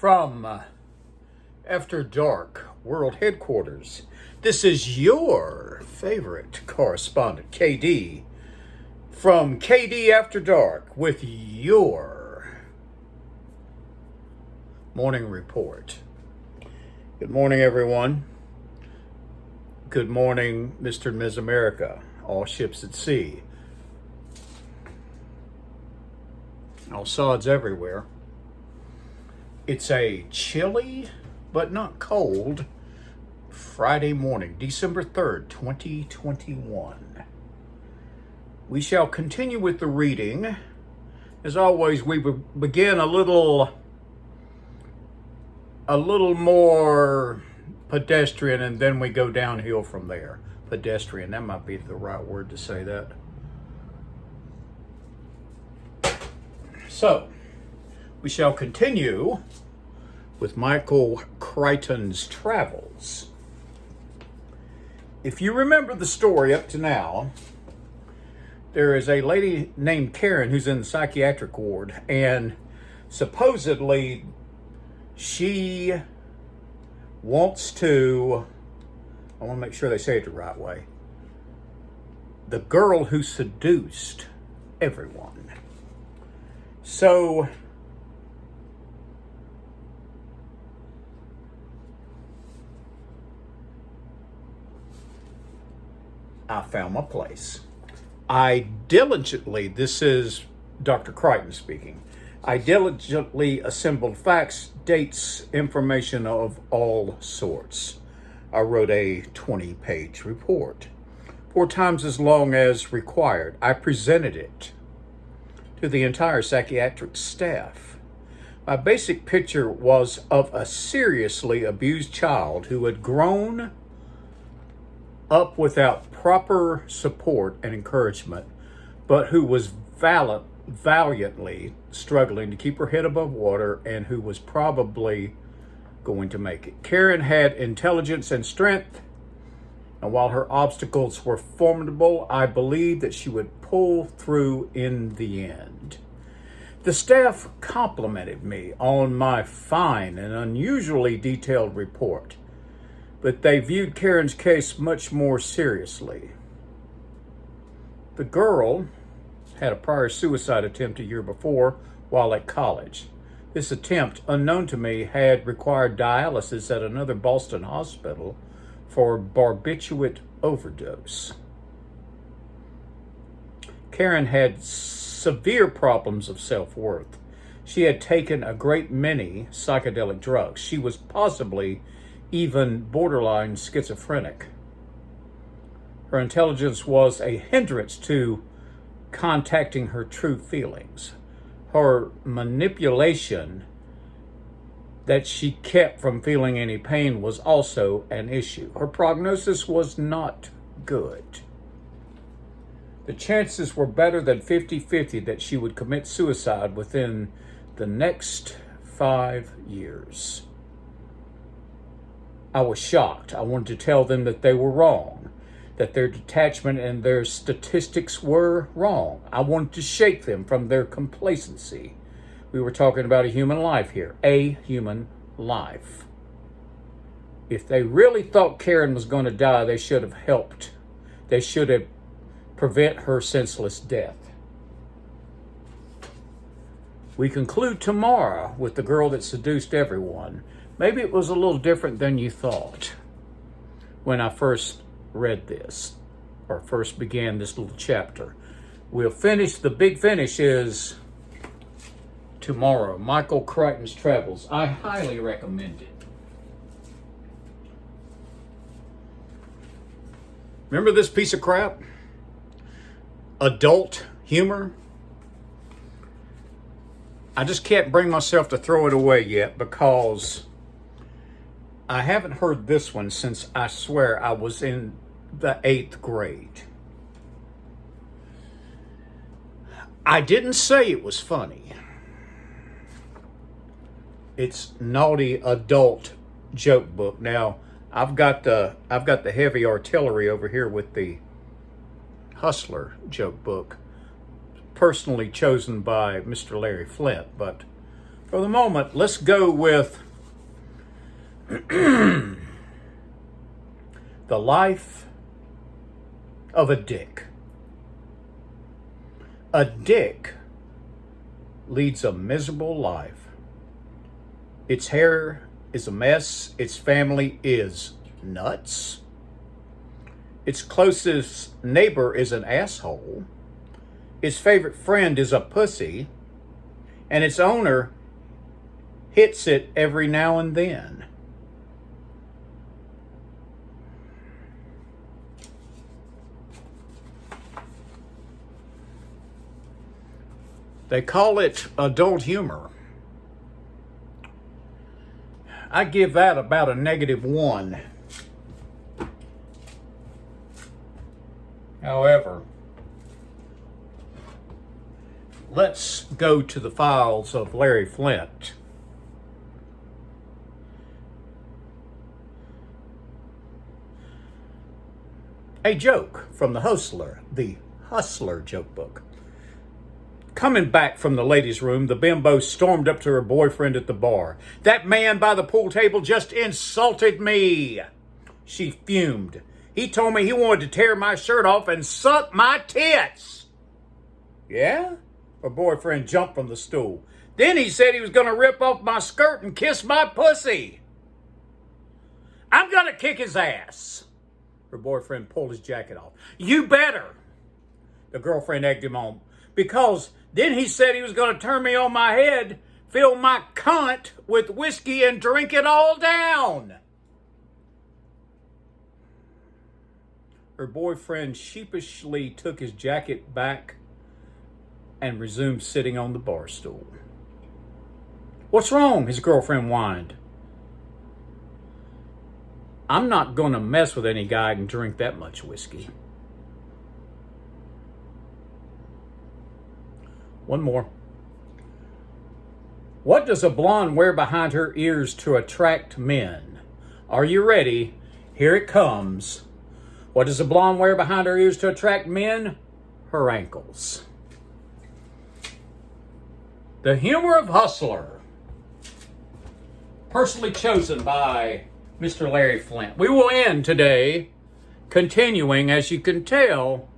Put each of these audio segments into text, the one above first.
From After Dark World Headquarters, this is your favorite correspondent, KD, from KD After Dark with your morning report. Good morning, everyone. Good morning, Mr. and Ms. America, all ships at sea. All sods everywhere. It's a chilly, but not cold, Friday morning, December 3rd, 2021. We shall continue with the reading. As always, we begin a little more pedestrian, and then we go downhill from there. Pedestrian, that might be the right word to say that. So, we shall continue with Michael Crichtons' travels. If you remember the story up to now, there is a lady named Karen who's in the psychiatric ward, and supposedly she wants to, I want to make sure they say it the right way, the girl who seduced everyone. So, I found my place. This is Dr. Crichton speaking. I diligently assembled facts, dates, information of all sorts. I wrote a 20-page report, 4 times as long as required. I presented it to the entire psychiatric staff. My basic picture was of a seriously abused child who had grown up without proper support and encouragement, but who was valiantly struggling to keep her head above water and who was probably going to make it. Karen had intelligence and strength, and while her obstacles were formidable, I believed that she would pull through in the end. The staff complimented me on my fine and unusually detailed report, but they viewed Karen's case much more seriously. The girl had a prior suicide attempt a year before while at college. This attempt, unknown to me, had required dialysis at another Boston hospital for barbiturate overdose. Karen had severe problems of self-worth. She had taken a great many psychedelic drugs. She was possibly even borderline schizophrenic. Her intelligence was a hindrance to contacting her true feelings. Her manipulation that she kept from feeling any pain was also an issue. Her prognosis was not good. The chances were better than 50-50 that she would commit suicide within the next 5 years. I was shocked. I wanted to tell them that they were wrong, that their detachment and their statistics were wrong. I wanted to shake them from their complacency. We were talking about a human life here, a human life. If they really thought Karen was going to die, they should have helped. They should have prevent her senseless death. We conclude tomorrow with the girl that seduced everyone. Maybe it was a little different than you thought when I first read this, or first began this little chapter. We'll finish, the big finish is tomorrow. Michael Crichton's Travels. I highly recommend it. Remember this piece of crap? Adult humor? I just can't bring myself to throw it away yet because I haven't heard this one since I swear I was in the 8th grade. I didn't say it was funny. It's naughty adult joke book. Now, I've got the heavy artillery over here with the Hustler joke book, personally chosen by Mr. Larry Flint, but For the moment, let's go with the life of a dick. A dick leads a miserable life. Its hair is a mess. Its family is nuts. Its closest neighbor is an asshole. Its favorite friend is a pussy. And its owner hits it every now and then. They call it adult humor. I give that about a -1. However, let's go to the files of Larry Flint. A joke from the Hustler joke book. Coming back from the ladies' room, the bimbo stormed up to her boyfriend at the bar. "That man by the pool table just insulted me," she fumed. "He told me he wanted to tear my shirt off and suck my tits." "Yeah?" Her boyfriend jumped from the stool. "Then he said he was going to rip off my skirt and kiss my pussy." "I'm going to kick his ass." Her boyfriend pulled his jacket off. "You better." The girlfriend egged him on. "Because then he said he was going to turn me on my head, fill my cunt with whiskey, and drink it all down." Her boyfriend sheepishly took his jacket back and resumed sitting on the bar stool. "What's wrong?" his girlfriend whined. "I'm not going to mess with any guy who can drink that much whiskey." One more. What does a blonde wear behind her ears to attract men? Are you ready? Here it comes. What does a blonde wear behind her ears to attract men? Her ankles. The Humor of Hustler. Personally chosen by Mr. Larry Flint. We will end today, continuing, as you can tell,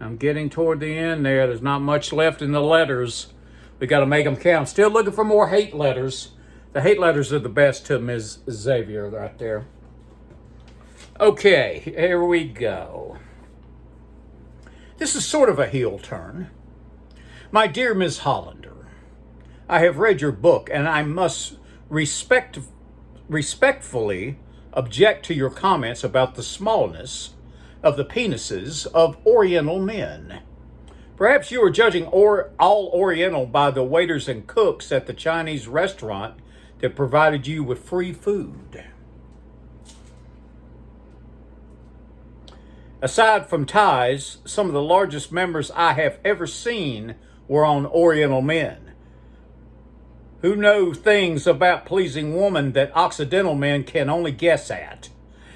I'm getting toward the end there. There's not much left in the letters. We got to make them count. Still looking for more hate letters. The hate letters are the best to Ms. Xavier right there. Okay, here we go. This is sort of a heel turn. My dear Ms. Hollander, I have read your book and I must respectfully object to your comments about the smallness of the penises of Oriental men. Perhaps you are judging all Oriental by the waiters and cooks at the Chinese restaurant that provided you with free food. Aside from Thais, some of the largest members I have ever seen were on Oriental men, who know things about pleasing women that Occidental men can only guess at.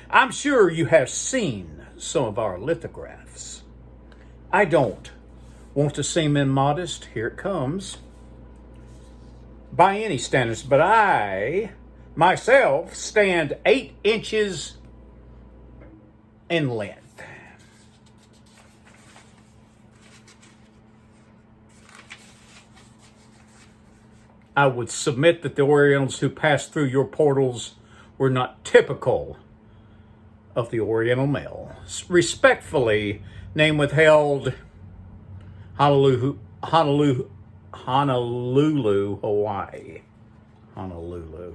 I'm sure you have seen some of our lithographs. I don't want to seem immodest, here it comes, by any standards, but I myself stand 8 inches in length. I would submit that the Orientals who passed through your portals were not typical of the Oriental male. Respectfully, name withheld, Honolulu, Hawaii. Honolulu.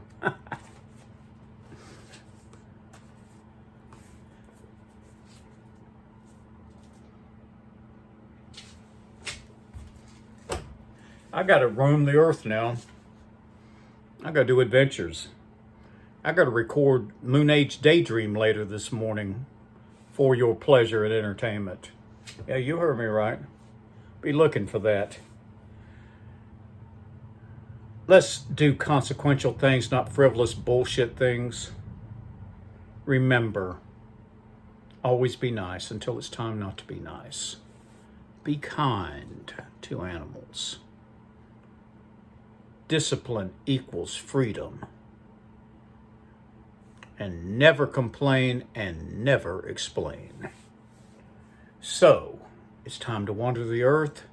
I got to roam the earth now. I got to do adventures. I got to record Moon Age Daydream later this morning for your pleasure and entertainment. Yeah, you heard me right. Be looking for that. Let's do consequential things, not frivolous bullshit things. Remember, always be nice until it's time not to be nice. Be kind to animals. discipline equals freedom. And never complain and never explain. So, it's time to wander the earth.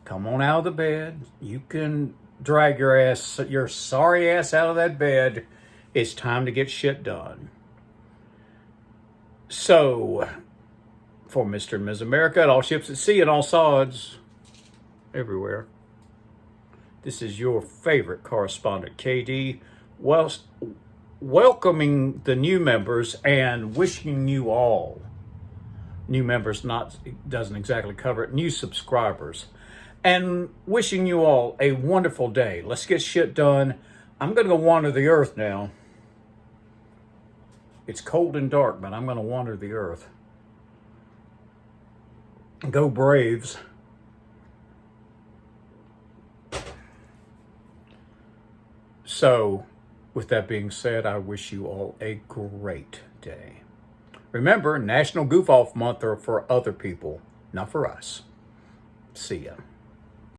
Come on out of the bed. You can drag your sorry ass out of that bed. It's time to get shit done. So, for Mr. and Ms. America, at all ships at sea and all sods, everywhere, this is your favorite correspondent, KD, welcoming the new members and wishing you all, new members doesn't exactly cover it, new subscribers, and wishing you all a wonderful day. Let's get shit done. I'm going to go wander the earth now. It's cold and dark, but I'm going to wander the earth. Go Braves. So, with that being said, I wish you all a great day. Remember, National Goof Off Month are for other people, not for us. See ya.